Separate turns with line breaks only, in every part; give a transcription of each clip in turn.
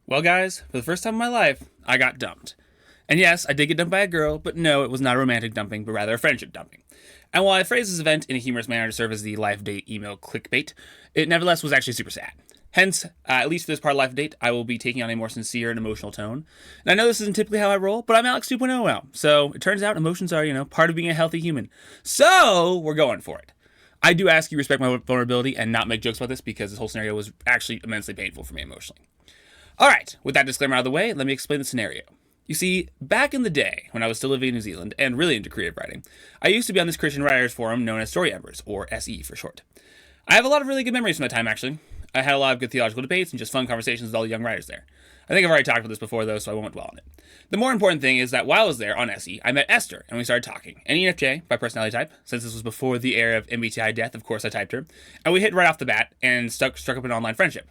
Well, guys, for the first time in my life, I got dumped. And yes, I did get dumped by a girl, but no, it was not a romantic dumping, but rather a friendship dumping. And while I phrased this event in a humorous manner to serve as the life date email clickbait, it nevertheless was actually super sad. Hence, at least for this part of life date, I will be taking on a more sincere and emotional tone. And I know this isn't typically how I roll, but I'm Alex 2.0 now. So it turns out emotions are, part of being a healthy human. So we're going for it. I do ask you respect my vulnerability and not make jokes about this because this whole scenario was actually immensely painful for me emotionally. Alright, with that disclaimer out of the way, let me explain the scenario. You see, back in the day, when I was still living in New Zealand and really into creative writing, I used to be on this Christian writers forum known as Story Embers, or SE for short. I have a lot of really good memories from that time, actually. I had a lot of good theological debates and just fun conversations with all the young writers there. I think I've already talked about this before, though, so I won't dwell on it. The more important thing is that while I was there on SE, I met Esther, and we started talking. An ENFJ, by personality type, since this was before the era of MBTI death, of course I typed her, and we hit right off the bat and struck up an online friendship.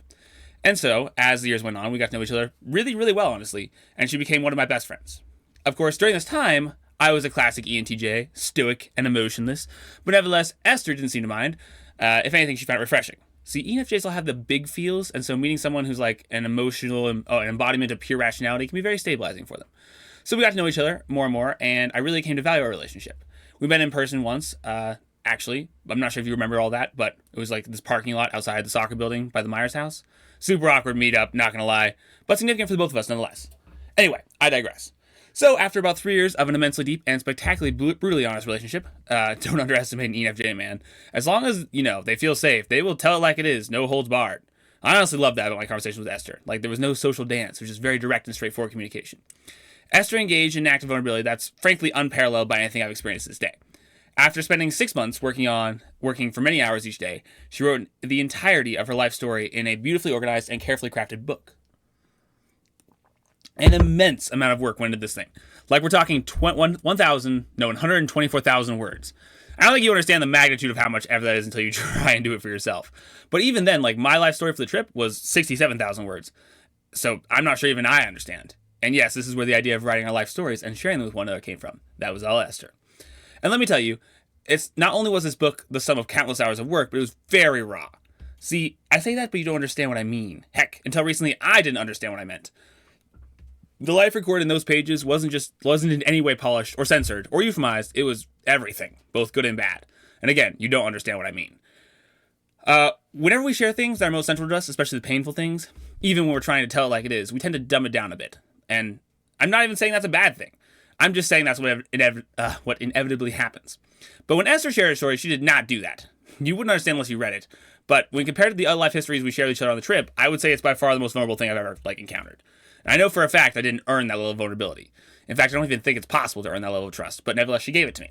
And so, as the years went on, we got to know each other really, really well, honestly, and she became one of my best friends. Of course, during this time, I was a classic ENTJ, stoic and emotionless, but nevertheless, Esther didn't seem to mind. If anything, she found it refreshing. See, ENFJs all have the big feels, and so meeting someone who's like an emotional an embodiment of pure rationality can be very stabilizing for them. So we got to know each other more and more, and I really came to value our relationship. We met in person once, actually. I'm not sure if you remember all that, but it was like this parking lot outside the soccer building by the Myers house. Super awkward meetup, not gonna lie, but significant for the both of us nonetheless. Anyway, I digress. So after about 3 years of an immensely deep and spectacularly brutally honest relationship, don't underestimate an ENFJ, man. As long as, they feel safe, they will tell it like it is, no holds barred. I honestly loved that about my conversation with Esther. Like, there was no social dance, it was just very direct and straightforward communication. Esther engaged in an act of vulnerability that's frankly unparalleled by anything I've experienced this day. After spending 6 months working for many hours each day, she wrote the entirety of her life story in a beautifully organized and carefully crafted book. An immense amount of work went into this thing. Like, we're talking 124,000 words. I don't think you understand the magnitude of how much effort that is until you try and do it for yourself. But even then, like, my life story for the trip was 67,000 words. So I'm not sure even I understand. And yes, this is where the idea of writing our life stories and sharing them with one another came from. That was all Esther. And let me tell you, it's not only was this book the sum of countless hours of work, but it was very raw. See, I say that, but you don't understand what I mean. Heck, until recently, I didn't understand what I meant. The life recorded in those pages wasn't in any way polished or censored or euphemized. It was everything, both good and bad. And again, you don't understand what I mean. Whenever we share things that are most central to us, especially the painful things, even when we're trying to tell it like it is, we tend to dumb it down a bit. And I'm not even saying that's a bad thing. I'm just saying that's what inevitably happens. But when Esther shared her story, she did not do that. You wouldn't understand unless you read it. But when compared to the other life histories we shared with each other on the trip, I would say it's by far the most vulnerable thing I've ever encountered. And I know for a fact I didn't earn that level of vulnerability. In fact, I don't even think it's possible to earn that level of trust. But nevertheless, she gave it to me.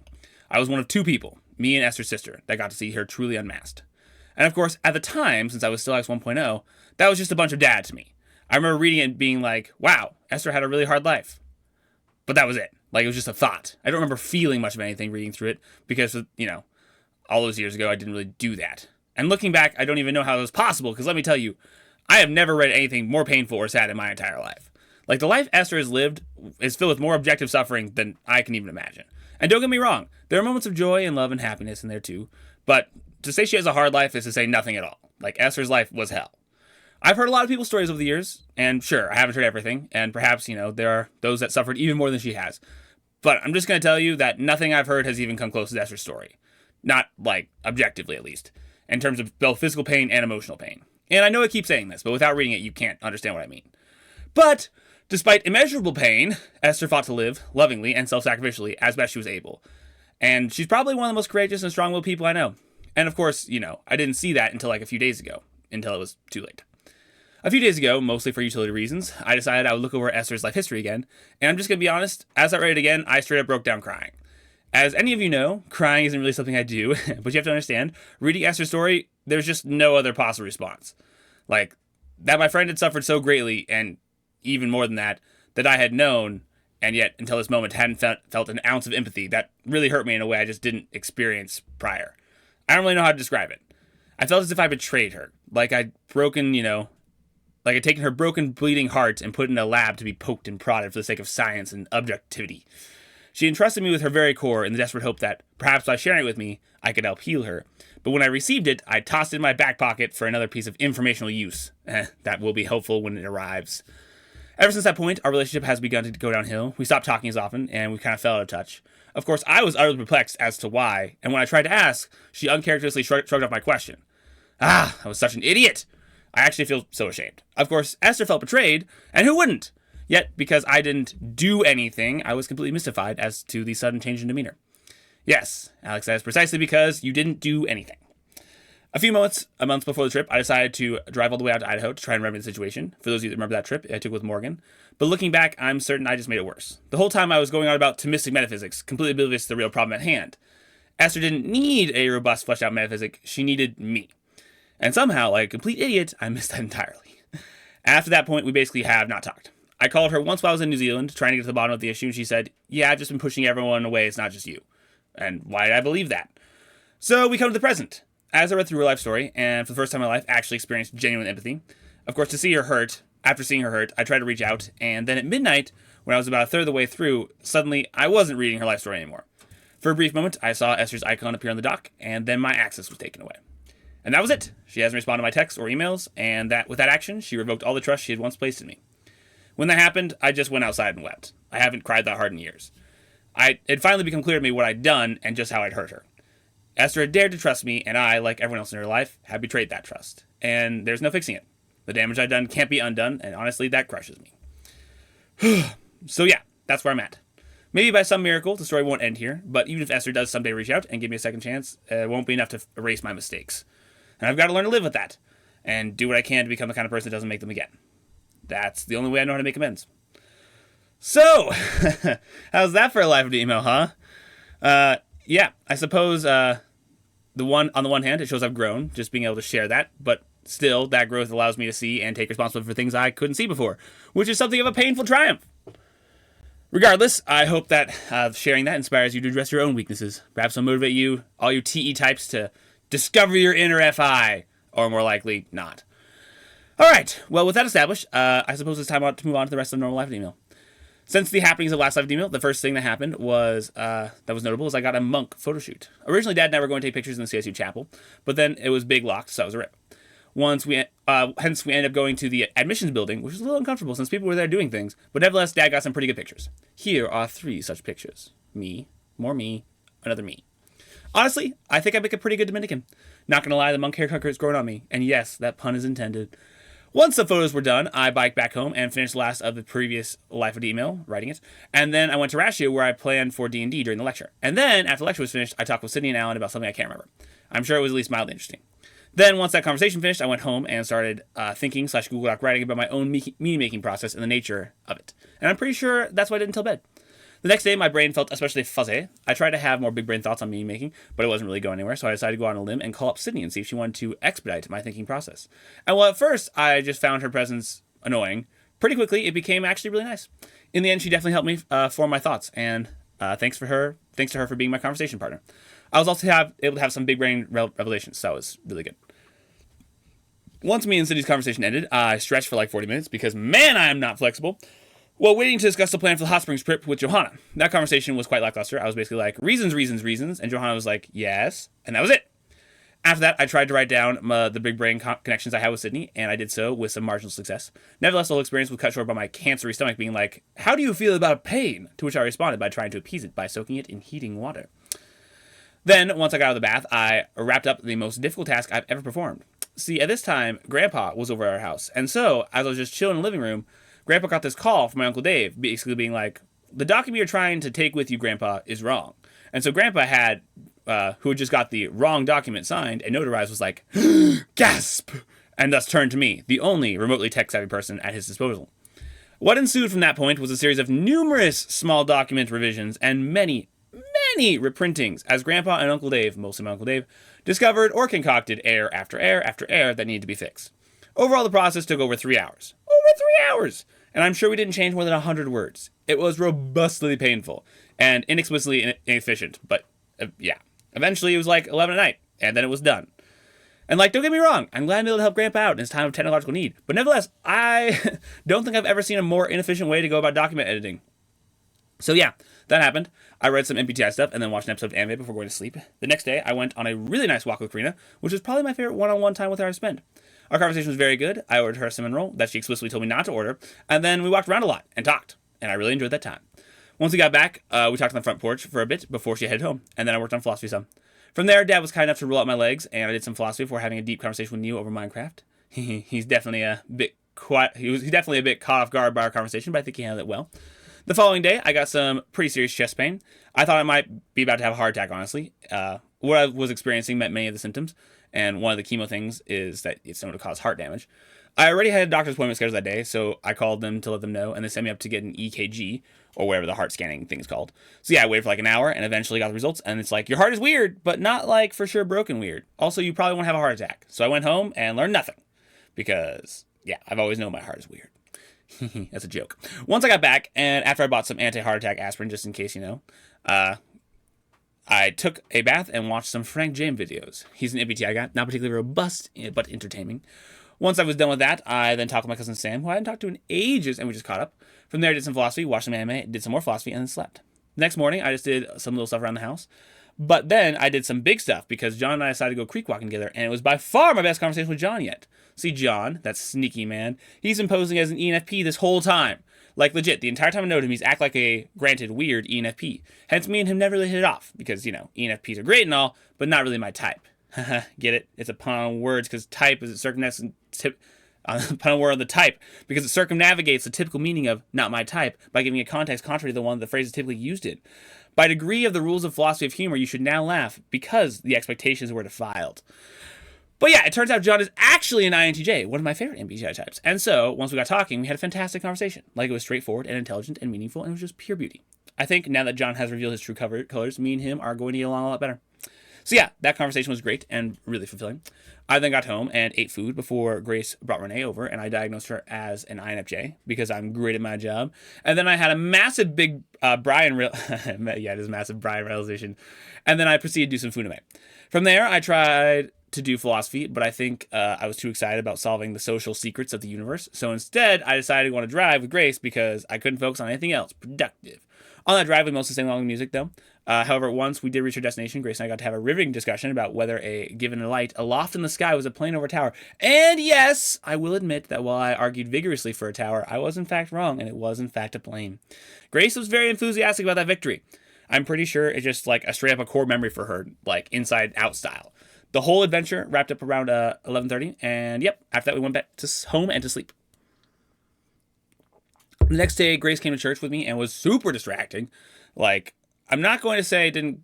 I was one of 2 people, me and Esther's sister, that got to see her truly unmasked. And of course, at the time, since I was still Alex 1.0, that was just a bunch of dad to me. I remember reading it and being like, wow, Esther had a really hard life. But that was it. Like, it was just a thought. I don't remember feeling much of anything reading through it because, all those years ago, I didn't really do that. And looking back, I don't even know how it was possible because let me tell you, I have never read anything more painful or sad in my entire life. Like, the life Esther has lived is filled with more objective suffering than I can even imagine. And don't get me wrong, there are moments of joy and love and happiness in there too. But to say she has a hard life is to say nothing at all. Like, Esther's life was hell. I've heard a lot of people's stories over the years, and sure, I haven't heard everything, and perhaps, there are those that suffered even more than she has. But I'm just going to tell you that nothing I've heard has even come close to Esther's story. Not, objectively at least, in terms of both physical pain and emotional pain. And I know I keep saying this, but without reading it, you can't understand what I mean. But, despite immeasurable pain, Esther fought to live, lovingly and self-sacrificially, as best she was able. And she's probably one of the most courageous and strong-willed people I know. And of course, I didn't see that until a few days ago, until it was too late. A few days ago, mostly for utility reasons, I decided I would look over Esther's life history again, and I'm just going to be honest, as I read it again, I straight up broke down crying. As any of you know, crying isn't really something I do, but you have to understand, reading Esther's story, there's just no other possible response. That my friend had suffered so greatly, and even more than that I had known, and yet, until this moment, hadn't felt an ounce of empathy, that really hurt me in a way I just didn't experience prior. I don't really know how to describe it. I felt as if I betrayed her, like I'd taken her broken, bleeding heart and put it in a lab to be poked and prodded for the sake of science and objectivity. She entrusted me with her very core in the desperate hope that, perhaps by sharing it with me, I could help heal her. But when I received it, I tossed it in my back pocket for another piece of informational use. That will be helpful when it arrives. Ever since that point, our relationship has begun to go downhill. We stopped talking as often, and we kind of fell out of touch. Of course, I was utterly perplexed as to why, and when I tried to ask, she uncharacteristically shrugged off my question. I was such an idiot! I actually feel so ashamed. Of course, Esther felt betrayed, and who wouldn't? Yet, because I didn't do anything, I was completely mystified as to the sudden change in demeanor. Yes, Alex, that is precisely because you didn't do anything. A month before the trip, I decided to drive all the way out to Idaho to try and remedy the situation. For those of you that remember that trip, I took with Morgan. But looking back, I'm certain I just made it worse. The whole time I was going on about Thomistic metaphysics, completely oblivious to the real problem at hand. Esther didn't need a robust, fleshed out metaphysic. She needed me. And somehow, like a complete idiot, I missed that entirely. After that point, we basically have not talked. I called her once while I was in New Zealand, trying to get to the bottom of the issue, and she said, yeah, I've just been pushing everyone away, it's not just you. And why did I believe that? So we come to the present. As I read through her life story, and for the first time in my life, actually experienced genuine empathy. Of course, to see her hurt, after seeing her hurt, I tried to reach out, and then at midnight, when I was about a third of the way through, suddenly I wasn't reading her life story anymore. For a brief moment, I saw Esther's icon appear on the dock, and then my access was taken away. And that was it. She hasn't responded to my texts or emails, and with that action, she revoked all the trust she had once placed in me. When that happened, I just went outside and wept. I haven't cried that hard in years. It had finally become clear to me what I'd done and just how I'd hurt her. Esther had dared to trust me, and I, like everyone else in her life, had betrayed that trust. And there's no fixing it. The damage I'd done can't be undone, and honestly, that crushes me. So yeah, that's where I'm at. Maybe by some miracle, the story won't end here, but even if Esther does someday reach out and give me a second chance, it won't be enough to erase my mistakes. And I've got to learn to live with that, and do what I can to become the kind of person that doesn't make them again. That's the only way I know how to make amends. So, how's that for a live email, huh? Yeah, I suppose on the one hand, it shows I've grown, just being able to share that, but still, that growth allows me to see and take responsibility for things I couldn't see before, which is something of a painful triumph. Regardless, I hope that sharing that inspires you to address your own weaknesses. Perhaps it'll motivate you, all you TE types, to discover your inner FI, or more likely, not. All right, well, with that established, I suppose it's time to move on to the rest of the normal live email. Since the happenings of last live email, the first thing that happened was that was notable is I got a monk photo shoot. Originally, Dad and I were going to take pictures in the CSU chapel, but then it was big locked, so that was a rip. Hence we ended up going to the admissions building, which was a little uncomfortable since people were there doing things, but nevertheless, Dad got some pretty good pictures. Here are 3 such pictures. Me, more me, another me. Honestly, I think I make a pretty good Dominican. Not gonna lie, the monk haircut is growing on me, and yes, that pun is intended. Once the photos were done, I biked back home and finished the last of the previous Life of email, writing it, and then I went to Ratio where I planned for D&D during the lecture. And then, after the lecture was finished, I talked with Sydney and Alan about something I can't remember. I'm sure it was at least mildly interesting. Then, once that conversation finished, I went home and started thinking/Google Doc writing about my own meaning-making process and the nature of it. And I'm pretty sure that's why I didn't tell bed. The next day, my brain felt especially fuzzy. I tried to have more big brain thoughts on meaning making, but it wasn't really going anywhere, so I decided to go on a limb and call up Sydney and see if she wanted to expedite my thinking process. And while at first I just found her presence annoying, pretty quickly it became actually really nice. In the end, she definitely helped me form my thoughts, and thanks to her for being my conversation partner. I was also able to have some big brain revelations, so that was really good. Once me and Sydney's conversation ended, I stretched for like 40 minutes because, man, I am not flexible. While waiting to discuss the plan for the hot springs trip with Johanna. That conversation was quite lackluster. I was basically like, reasons, and Johanna was like, yes, and that was it. After that, I tried to write down the big brain connections I had with Sydney, and I did so with some marginal success. Nevertheless, the whole experience was cut short by my cancery stomach being like, how do you feel about pain? To which I responded by trying to appease it by soaking it in heating water. Then, once I got out of the bath, I wrapped up the most difficult task I've ever performed. See, at this time, Grandpa was over at our house, and so, as I was just chilling in the living room, Grandpa got this call from my Uncle Dave, basically being like, the document you're trying to take with you, Grandpa, is wrong. And so Grandpa had, who had just got the wrong document signed and notarized, was like, gasp! And thus turned to me, the only remotely tech-savvy person at his disposal. What ensued from that point was a series of numerous small document revisions and many reprintings, as Grandpa and Uncle Dave, mostly my Uncle Dave, discovered or concocted error after error after error that needed to be fixed. Overall, the process took over 3 hours. Over 3 hours! And I'm sure we didn't change more than 100 words. It was robustly painful and inexplicably inefficient, but yeah. Eventually, it was like 11 at night, and then it was done. And don't get me wrong, I'm glad I'm able to help Grandpa out in his time of technological need. But nevertheless, I don't think I've ever seen a more inefficient way to go about document editing. So yeah, that happened. I read some MBTI stuff and then watched an episode of anime before going to sleep. The next day, I went on a really nice walk with Karina, which was probably my favorite one-on-one time with her I've spent. Our conversation was very good. I ordered her a cinnamon roll that she explicitly told me not to order, and then we walked around a lot and talked, and I really enjoyed that time. Once we got back, we talked on the front porch for a bit before she headed home, and then I worked on philosophy some. From there, Dad was kind enough to roll out my legs, and I did some philosophy before having a deep conversation with Neo over Minecraft. He's definitely a bit quiet. He's definitely a bit caught off guard by our conversation, but I think he handled it well. The following day, I got some pretty serious chest pain. I thought I might be about to have a heart attack, honestly. What I was experiencing met many of the symptoms, and one of the chemo things is that it's known to cause heart damage. I already had a doctor's appointment scheduled that day, so I called them to let them know, and they sent me up to get an EKG, or whatever the heart scanning thing is called. So yeah, I waited for like an hour, and eventually got the results, and it's like, your heart is weird, but not like for sure broken weird. Also, you probably won't have a heart attack. So I went home and learned nothing, because, yeah, I've always known my heart is weird. That's a joke. Once I got back, and after I bought some anti-heart attack aspirin, just in case you know, I took a bath and watched some Frank James videos. He's an MBTI guy, not particularly robust, but entertaining. Once I was done with that, I then talked with my cousin Sam, who I hadn't talked to in ages, and we just caught up. From there, I did some philosophy, watched some anime, did some more philosophy, and then slept. Next morning, I just did some little stuff around the house. But then I did some big stuff, because John and I decided to go creek walking together, and it was by far my best conversation with John yet. See, John, that sneaky man, he's been posing as an ENFP this whole time. Like, legit, the entire time I known him, he's act like a, granted, weird ENFP. Hence, me and him never really hit it off, because, you know, ENFPs are great and all, but not really my type. Get it? It's a pun on words, because type is a pun on word on the type, because it circumnavigates the typical meaning of not my type by giving a context contrary to the one the phrase is typically used in. By degree of the rules of philosophy of humor, you should now laugh, because the expectations were defiled. But yeah, it turns out John is actually an INTJ, one of my favorite MBTI types. And so, once we got talking, we had a fantastic conversation. Like, it was straightforward and intelligent and meaningful, and it was just pure beauty. I think now that John has revealed his true colors, me and him are going to get along a lot better. So yeah, that conversation was great and really fulfilling. I then got home and ate food before Grace brought Renee over, and I diagnosed her as an INFJ because I'm great at my job. And then I had a massive big massive Brian realization. And then I proceeded to do some Funame. From there, I tried to do philosophy, but I think I was too excited about solving the social secrets of the universe. So instead, I decided to want to drive with Grace because I couldn't focus on anything else productive. On that drive, we mostly sang along the music, though. However, once we did reach our destination, Grace and I got to have a riveting discussion about whether a given light aloft in the sky was a plane over a tower. And yes, I will admit that while I argued vigorously for a tower, I was in fact wrong, and it was in fact a plane. Grace was very enthusiastic about that victory. I'm pretty sure it's just like a straight up a core memory for her, like inside out style. The whole adventure wrapped up around 11:30, and yep, after that we went back to home and to sleep. The next day, Grace came to church with me and was super distracting. Like, I'm not going to say I didn't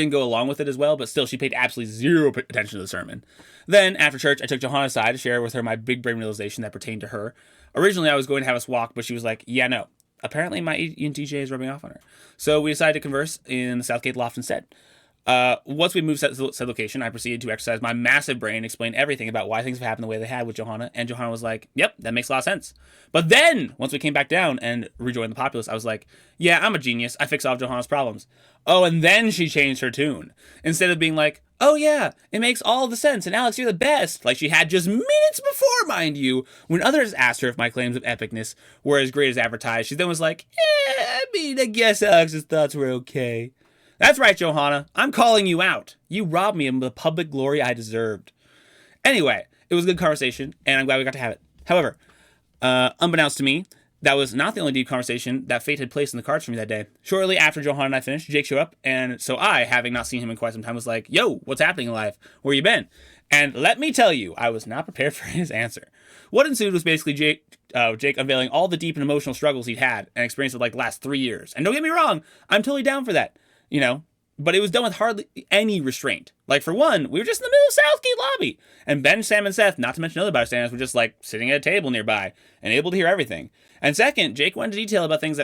go along with it as well, but still, she paid absolutely zero attention to the sermon. Then, after church, I took Johanna aside to share with her my big brain realization that pertained to her. Originally, I was going to have us walk, but she was like, yeah, no. Apparently, my ENTJ is rubbing off on her. So we decided to converse in the Southgate loft instead. Once we moved to said location, I proceeded to exercise my massive brain and explain everything about why things have happened the way they had with Johanna, and Johanna was like, yep, that makes a lot of sense. But then, once we came back down and rejoined the populace, I was like, yeah, I'm a genius. I fix all of Johanna's problems. Oh, and then she changed her tune. Instead of being like, oh yeah, it makes all the sense, and Alex, you're the best, like she had just minutes before, mind you, when others asked her if my claims of epicness were as great as advertised, she then was like, I guess Alex's thoughts were okay. That's right, Johanna. I'm calling you out. You robbed me of the public glory I deserved. Anyway, it was a good conversation, and I'm glad we got to have it. However, unbeknownst to me, that was not the only deep conversation that fate had placed in the cards for me that day. Shortly after Johanna and I finished, Jake showed up, and so I, having not seen him in quite some time, was like, yo, what's happening in life? Where you been? And let me tell you, I was not prepared for his answer. What ensued was basically Jake unveiling all the deep and emotional struggles he'd had and experienced over like the last 3 years. And don't get me wrong, I'm totally down for that. You know, but it was done with hardly any restraint. Like, for one, we were just in the middle of Southgate lobby, and Ben, Sam, and Seth, not to mention other bystanders, were just, like, sitting at a table nearby and able to hear everything. And second, Jake went into detail about things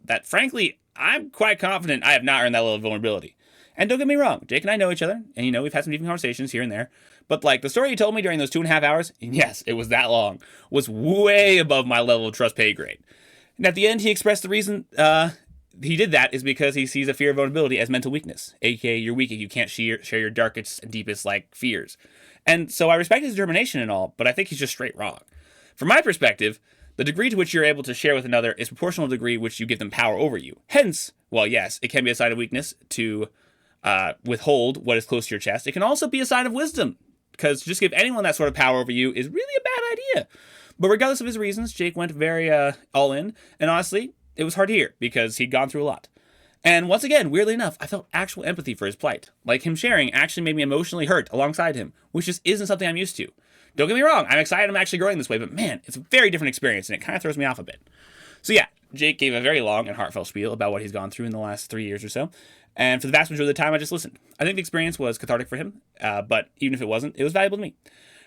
that frankly, I'm quite confident I have not earned that level of vulnerability. And don't get me wrong, Jake and I know each other, and, you know, we've had some deep conversations here and there, but, like, the story he told me during those 2.5 hours, and yes, it was that long, was way above my level of trust pay grade. And at the end, he expressed the reason, he did that is because he sees a fear of vulnerability as mental weakness, aka you're weak if you can't share your darkest and deepest, like, fears. And so I respect his determination and all, but I think he's just straight wrong. From my perspective, the degree to which you're able to share with another is proportional to the degree which you give them power over you. Hence, while yes, it can be a sign of weakness to withhold what is close to your chest, it can also be a sign of wisdom. because to just give anyone that sort of power over you is really a bad idea. But regardless of his reasons, Jake went very all in, and honestly, it was hard to hear because he'd gone through a lot. And once again, weirdly enough, I felt actual empathy for his plight. Like, him sharing actually made me emotionally hurt alongside him, which just isn't something I'm used to. Don't get me wrong, I'm excited I'm actually growing this way, but man, it's a very different experience, and it kind of throws me off a bit. So yeah, Jake gave a very long and heartfelt spiel about what he's gone through in the last 3 years or so, and for the vast majority of the time, I just listened. I think the experience was cathartic for him, but even if it wasn't, it was valuable to me.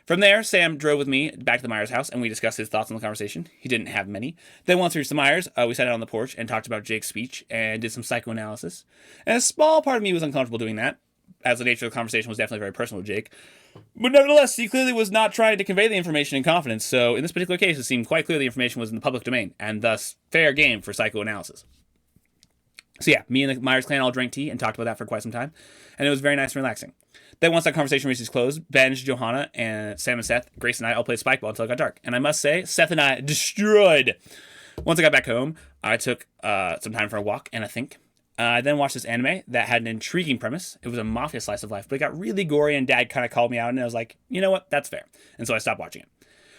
From there, Sam drove with me back to the Myers house, and we discussed his thoughts on the conversation. He didn't have many. Then once we reached the Myers, we sat out on the porch and talked about Jake's speech and did some psychoanalysis. And a small part of me was uncomfortable doing that, as the nature of the conversation was definitely very personal with Jake. But nevertheless, he clearly was not trying to convey the information in confidence, so in this particular case, it seemed quite clear the information was in the public domain, and thus fair game for psychoanalysis. So yeah, me and the Myers clan all drank tea and talked about that for quite some time, and it was very nice and relaxing. Then once that conversation reached its close, Benj, Johanna, and Sam and Seth, Grace and I all played spikeball until it got dark. And I must say, Seth and I destroyed. Once I got back home, I took some time for a walk and a think. I then watched this anime that had an intriguing premise. It was a mafia slice of life, but it got really gory, and Dad kind of called me out, and I was like, you know what, that's fair. And so I stopped watching it.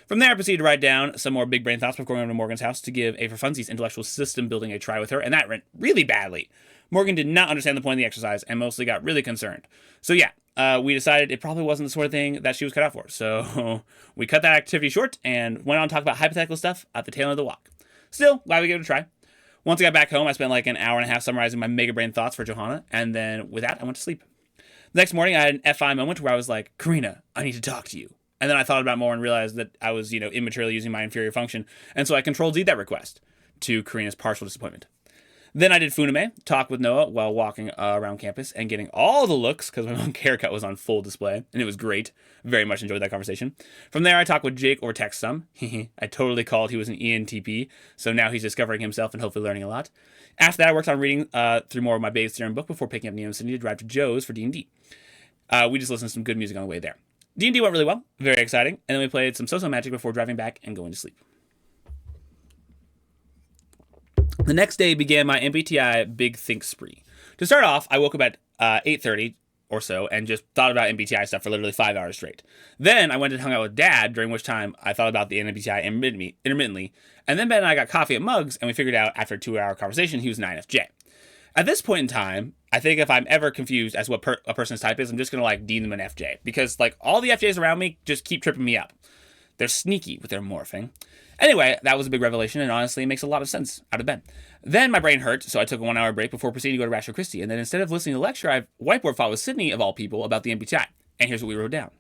From there, I proceeded to write down some more big brain thoughts before going over to Morgan's house to give a for funsies intellectual system building a try with her, and that went really badly. Morgan did not understand the point of the exercise and mostly got really concerned. So yeah, we decided it probably wasn't the sort of thing that she was cut out for. So we cut that activity short and went on to talk about hypothetical stuff at the tail end of the walk. Still, glad we gave it a try. Once I got back home, I spent like an hour and a half summarizing my mega brain thoughts for Johanna, and then with that, I went to sleep. The next morning, I had an FI moment where I was like, Karina, I need to talk to you. And then I thought about it more and realized that I was, immaturely using my inferior function, and so I Control-Z that request to Karina's partial disappointment. Then I did Funame, talk with Noah while walking around campus and getting all the looks because my monk haircut was on full display, and it was great. Very much enjoyed that conversation. From there, I talked with Jake over text some. I totally called he was an ENTP, so now he's discovering himself and hopefully learning a lot. After that, I worked on reading through more of my Bayes Theorem book before picking up Neo City to drive to Joe's for D&D. We just listened to some good music on the way there. D&D went really well, very exciting, and then we played some So-So Magic before driving back and going to sleep. The next day began my MBTI big think spree. To start off, I woke up at 8:30 or so and just thought about MBTI stuff for literally 5 hours straight. Then I went and hung out with Dad, during which time I thought about the MBTI intermittently. And then Ben and I got coffee at Mugs, and we figured out after a 2-hour conversation he was an INFJ. At this point in time, I think if I'm ever confused as what a person's type is, I'm just going to deem them an FJ. Because all the FJs around me just keep tripping me up. They're sneaky with their morphing. Anyway, that was a big revelation, and honestly, it makes a lot of sense out of bed. Then my brain hurt, so I took a 1-hour break before proceeding to go to Ratio Christie, and then instead of listening to the lecture, I whiteboard fought with Sydney, of all people, about the MBTI. And here's what we wrote down.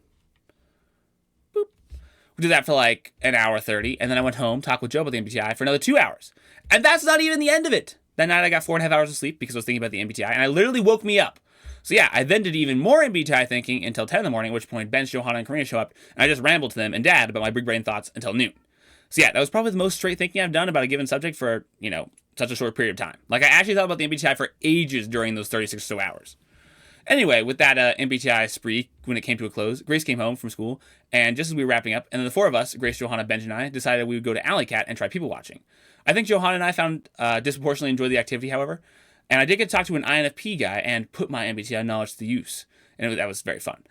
Boop. We did that for an hour 30, and then I went home, talked with Joe about the MBTI for another 2 hours. And that's not even the end of it. That night I got 4.5 hours of sleep because I was thinking about the MBTI, and I literally woke me up. So yeah, I then did even more MBTI thinking until 10 in the morning, at which point Benj, Johanna, and Karina show up, and I just rambled to them and Dad about my big brain thoughts until noon. So yeah, that was probably the most straight thinking I've done about a given subject for, such a short period of time. I actually thought about the MBTI for ages during those 36 or so hours. Anyway, with that MBTI spree, when it came to a close, Grace came home from school, and just as we were wrapping up, and then the four of us, Grace, Johanna, Benj, and I, decided we would go to Alley Cat and try people watching. I think Johanna and I found disproportionately enjoyed the activity, however, and I did get to talk to an INFP guy and put my MBTI knowledge to use, and that was very fun.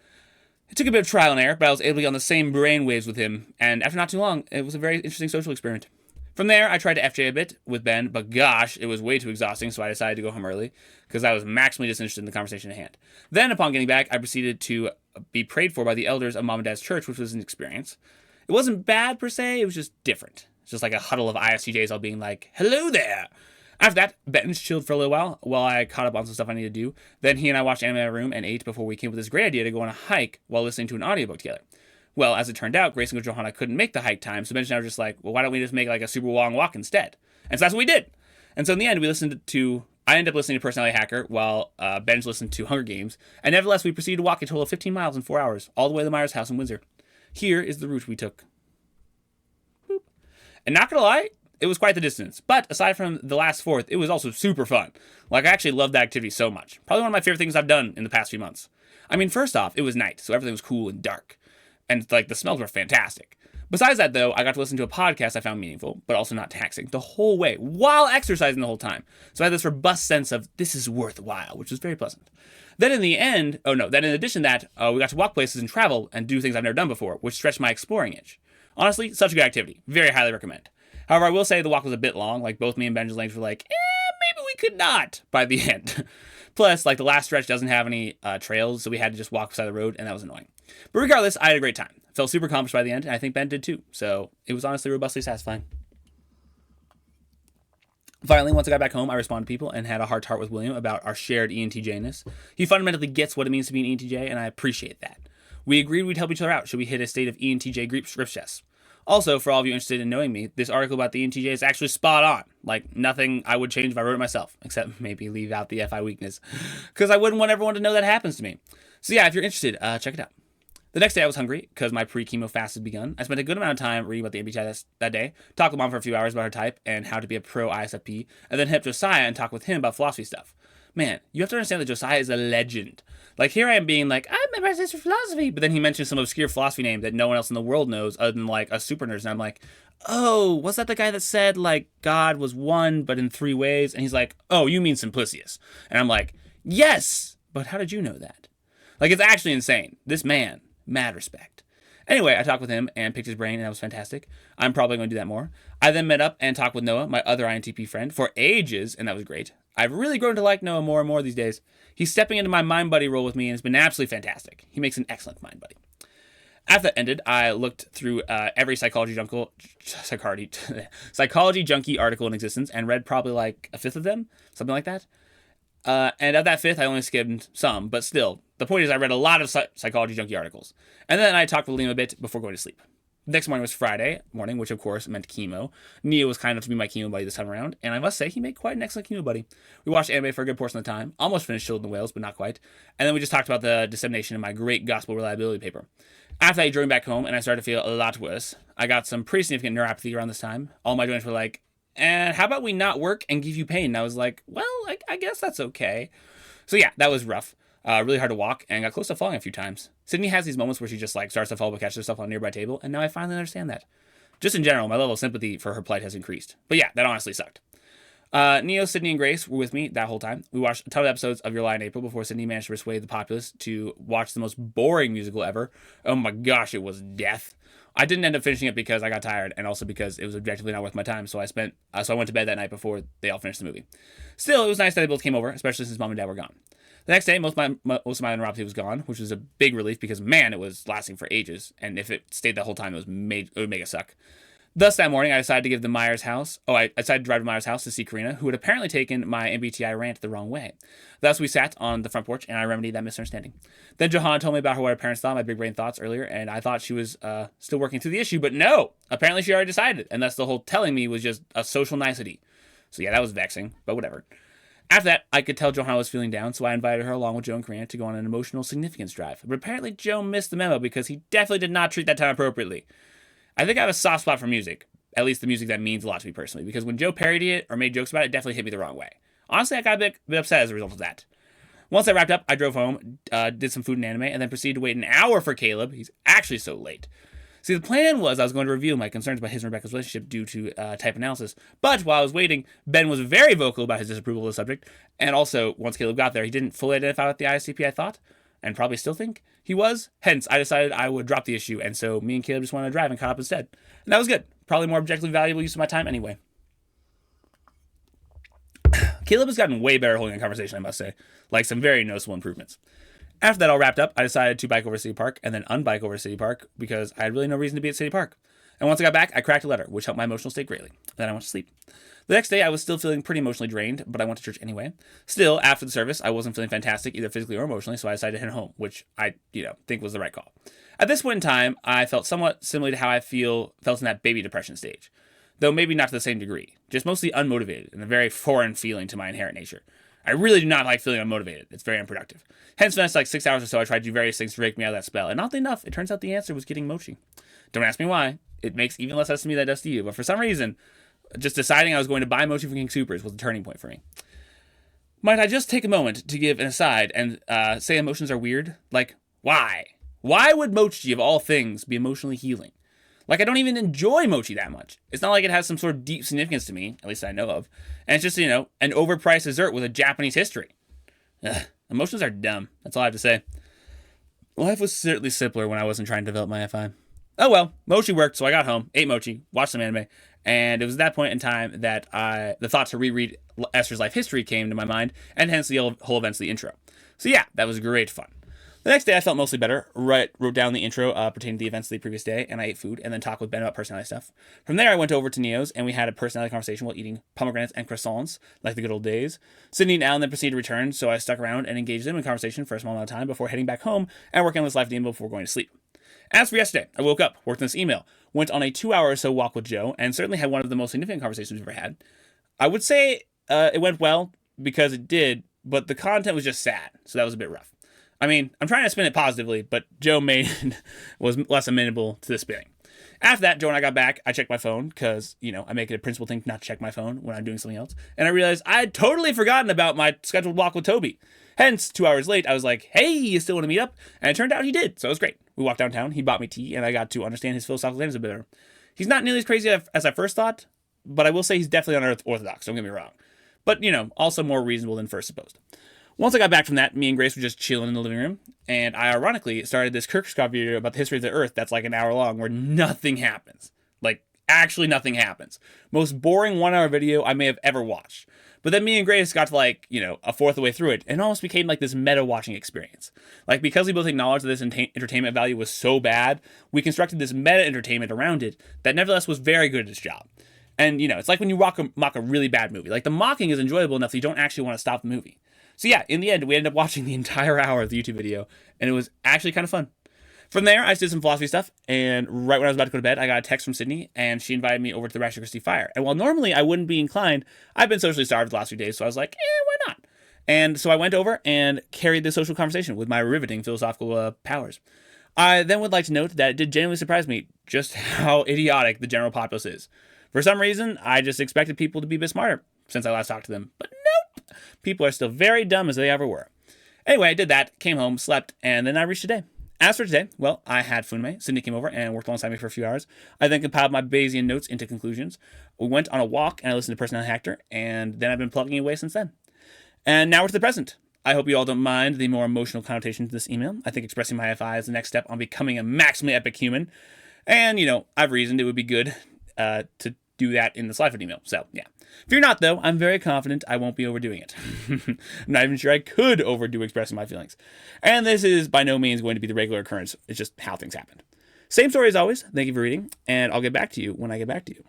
It took a bit of trial and error, but I was able to get on the same brain waves with him, and after not too long, it was a very interesting social experiment. From there, I tried to FJ a bit with Ben, but gosh, it was way too exhausting, so I decided to go home early, because I was maximally disinterested in the conversation at hand. Then, upon getting back, I proceeded to be prayed for by the elders of Mom and Dad's church, which was an experience. It wasn't bad, per se, it was just different. It's just like a huddle of ISTJs all being like, hello there! After that, Benj chilled for a little while I caught up on some stuff I needed to do. Then he and I watched anime in my room and ate before we came up with this great idea to go on a hike while listening to an audiobook together. Well, as it turned out, Grace and Johanna couldn't make the hike time, so Benj and I were just like, well, why don't we just make a super long walk instead? And so that's what we did. And so in the end, I ended up listening to Personality Hacker while Benj listened to Hunger Games. And nevertheless, we proceeded to walk a total of 15 miles in 4 hours, all the way to the Myers house in Windsor. Here is the route we took. Boop. And not gonna lie, it was quite the distance. But aside from the last fourth, it was also super fun. I actually loved that activity so much. Probably one of my favorite things I've done in the past few months. I mean, first off, it was night, so everything was cool and dark. And the smells were fantastic. Besides that, though, I got to listen to a podcast I found meaningful, but also not taxing, the whole way, while exercising the whole time. So I had this robust sense of, this is worthwhile, which was very pleasant. Then in the end, then in addition to that, we got to walk places and travel and do things I've never done before, which stretched my exploring itch. Honestly, such a good activity. Very highly recommend. However, I will say the walk was a bit long. Like, both me and Ben's legs were like, maybe we could not by the end. Plus, like, the last stretch doesn't have any trails, so we had to just walk beside the road, and that was annoying. But regardless, I had a great time. Felt super accomplished by the end, and I think Ben did too. So it was honestly robustly satisfying. Finally, once I got back home, I responded to people and had a heart-to-heart with William about our shared ENTJ-ness. He fundamentally gets what it means to be an ENTJ, and I appreciate that. We agreed we'd help each other out should we hit a state of ENTJ grip chest. Also, for all of you interested in knowing me, this article about the ENTJ is actually spot on. Like, nothing I would change if I wrote it myself, except maybe leave out the FI weakness, because I wouldn't want everyone to know that happens to me. So yeah, if you're interested, check it out. The next day I was hungry because my pre-chemo fast had begun. I spent a good amount of time reading about the MBTI that day, talked with Mom for a few hours about her type and how to be a pro ISFP, and then hit up Josiah and talk with him about philosophy stuff. Man, you have to understand that Josiah is a legend. Like, here I am being like, I memorize this for philosophy, but then he mentions some obscure philosophy name that no one else in the world knows other than, like, a super nerd, and I'm like, oh, was that the guy that said, like, God was one, but in 3 ways? And he's like, oh, you mean Simplicius. And I'm like, yes, but how did you know that? Like, it's actually insane. This man, mad respect. Anyway, I talked with him and picked his brain, and that was fantastic. I'm probably going to do that more. I then met up and talked with Noah, my other INTP friend, for ages, and that was great. I've really grown to like Noah more and more these days. He's stepping into my mind buddy role with me, and it's been absolutely fantastic. He makes an excellent mind buddy. After that ended, I looked through every psychology junkie article in existence and read probably like a fifth of them, something like that. And of that fifth, I only skimmed some, but still, the point is I read a lot of psychology junkie articles. And then I talked with Liam a bit before going to sleep. Next morning was Friday morning, which of course meant chemo. Neo was kind enough to be my chemo buddy this time around, and I must say he made quite an excellent chemo buddy. We watched anime for a good portion of the time, almost finished Children of the Whales, but not quite. And then we just talked about the dissemination of my great gospel reliability paper. After that, he drove me back home, and I started to feel a lot worse. I got some pretty significant neuropathy around this time. All my joints were like, and how about we not work and give you pain? And I was like, well, I guess that's okay. So yeah, that was rough. Really hard to walk, and got close to falling a few times. Sydney has these moments where she just like starts to fall but catches herself on a nearby table, and now I finally understand that. Just in general, my level of sympathy for her plight has increased. But yeah, that honestly sucked. Neo, Sydney, and Grace were with me that whole time. We watched a ton of episodes of Your Lie in April before Sydney managed to persuade the populace to watch the most boring musical ever. Oh my gosh, it was death. I didn't end up finishing it because I got tired, and also because it was objectively not worth my time. So I went to bed that night before they all finished the movie. Still, it was nice that they both came over, especially since Mom and Dad were gone. The next day, most of my neuropathy was gone, which was a big relief because, man, it was lasting for ages. And if it stayed the whole time, it would make it suck. Thus, that morning, I decided to give the Myers house. I decided to drive to Myers' house to see Karina, who had apparently taken my MBTI rant the wrong way. Thus, we sat on the front porch, and I remedied that misunderstanding. Then Johanna told me about what her parents thought, my big brain thoughts earlier, and I thought she was still working through the issue, but no! Apparently, she already decided, and thus the whole telling me was just a social nicety. So yeah, that was vexing, but whatever. After that, I could tell Johanna was feeling down, so I invited her along with Joe and Karina to go on an emotional significance drive. But apparently, Joe missed the memo because he definitely did not treat that time appropriately. I think I have a soft spot for music. At least the music that means a lot to me personally, because when Joe parodied it or made jokes about it, it definitely hit me the wrong way. Honestly, I got a bit upset as a result of that. Once I wrapped up, I drove home, did some food and anime, and then proceeded to wait an hour for Caleb. He's actually so late. See, the plan was I was going to reveal my concerns about his and Rebecca's relationship due to type analysis, but while I was waiting, Ben was very vocal about his disapproval of the subject, and also, once Caleb got there, he didn't fully identify with the ISTP I thought, and probably still think he was. Hence, I decided I would drop the issue, and so me and Caleb just wanted to drive and caught up instead. And that was good. Probably more objectively valuable use of my time anyway. Caleb has gotten way better holding a conversation, I must say. Like some very noticeable improvements. After that all wrapped up, I decided to bike over to City Park and then unbike over to City Park because I had really no reason to be at City Park. And once I got back, I cracked a letter, which helped my emotional state greatly. Then I went to sleep. The next day, I was still feeling pretty emotionally drained, but I went to church anyway. Still, after the service, I wasn't feeling fantastic, either physically or emotionally, so I decided to head home, which I, think was the right call. At this point in time, I felt somewhat similar to how I felt in that baby depression stage. Though maybe not to the same degree. Just mostly unmotivated and a very foreign feeling to my inherent nature. I really do not like feeling unmotivated. It's very unproductive. Hence, for the next 6 hours or so, I tried to do various things to break me out of that spell. And oddly enough, it turns out the answer was getting mochi. Don't ask me why. It makes even less sense to me than it does to you. But for some reason, just deciding I was going to buy mochi from King Soopers was the turning point for me. Might I just take a moment to give an aside and say emotions are weird? Like, why? Why would mochi, of all things, be emotionally healing? Like, I don't even enjoy mochi that much. It's not like it has some sort of deep significance to me, at least I know of. And it's just, an overpriced dessert with a Japanese history. Ugh, Emotions are dumb. That's all I have to say. Life was certainly simpler when I wasn't trying to develop my FI. Oh well, mochi worked, so I got home, ate mochi, watched some anime, and it was at that point in time that the thought to reread Esther's life history came to my mind, and hence the whole events of the intro. So yeah, that was great fun. The next day I felt mostly better, wrote down the intro pertaining to the events of the previous day, and I ate food, and then talked with Ben about personality stuff. From there I went over to Neo's, and we had a personality conversation while eating pomegranates and croissants, like the good old days. Sydney and Alan then proceeded to return, so I stuck around and engaged them in conversation for a small amount of time before heading back home and working on this life demo before going to sleep. As for yesterday, I woke up, worked on this email, went on a 2-hour or so walk with Joe, and certainly had one of the most significant conversations we've ever had. I would say it went well, because it did, but the content was just sad, so that was a bit rough. I mean, I'm trying to spin it positively, but Joe was less amenable to the spinning. After that, Joe and I got back. I checked my phone because, I make it a principal thing not to check my phone when I'm doing something else. And I realized I had totally forgotten about my scheduled walk with Toby. Hence, 2 hours late, I was like, hey, you still want to meet up? And it turned out he did, so it was great. We walked downtown, he bought me tea, and I got to understand his philosophical aims a bit better. He's not nearly as crazy as I first thought, but I will say he's definitely unorthodox, don't get me wrong. But, also more reasonable than first supposed. Once I got back from that, me and Grace were just chilling in the living room, and I ironically started this Kirkskov video about the history of the Earth that's like an hour long, where nothing happens. Like, actually nothing happens. Most boring 1-hour video I may have ever watched. But then me and Grace got to a fourth of the way through it, and it almost became like this meta watching experience. Like, because we both acknowledged that this entertainment value was so bad, we constructed this meta entertainment around it that nevertheless was very good at its job. And, it's like when you mock a really bad movie. Like, the mocking is enjoyable enough that you don't actually want to stop the movie. So yeah, in the end, we ended up watching the entire hour of the YouTube video, and it was actually kind of fun. From there, I just did some philosophy stuff, and right when I was about to go to bed, I got a text from Sydney, and she invited me over to the Ratchet Christie Fire. And while normally I wouldn't be inclined, I've been socially starved the last few days, so I was like, why not? And so I went over and carried the social conversation with my riveting philosophical powers. I then would like to note that it did genuinely surprise me just how idiotic the general populace is. For some reason, I just expected people to be a bit smarter since I last talked to them, but nope. People are still very dumb as they ever were. Anyway, I did that, came home, slept, and then I reached today. As for today, well, I had Funme. Sydney came over and worked alongside me for a few hours. I then compiled my Bayesian notes into conclusions. We went on a walk, and I listened to Personality Hacker, and then I've been plugging away since then. And now we're to the present. I hope you all don't mind the more emotional connotation to this email. I think expressing my FI is the next step on becoming a maximally epic human. And, I've reasoned it would be good to do that in this live email. So, yeah. Fear not, though. I'm very confident I won't be overdoing it. I'm not even sure I could overdo expressing my feelings. And this is by no means going to be the regular occurrence. It's just how things happened. Same story as always. Thank you for reading, and I'll get back to you when I get back to you.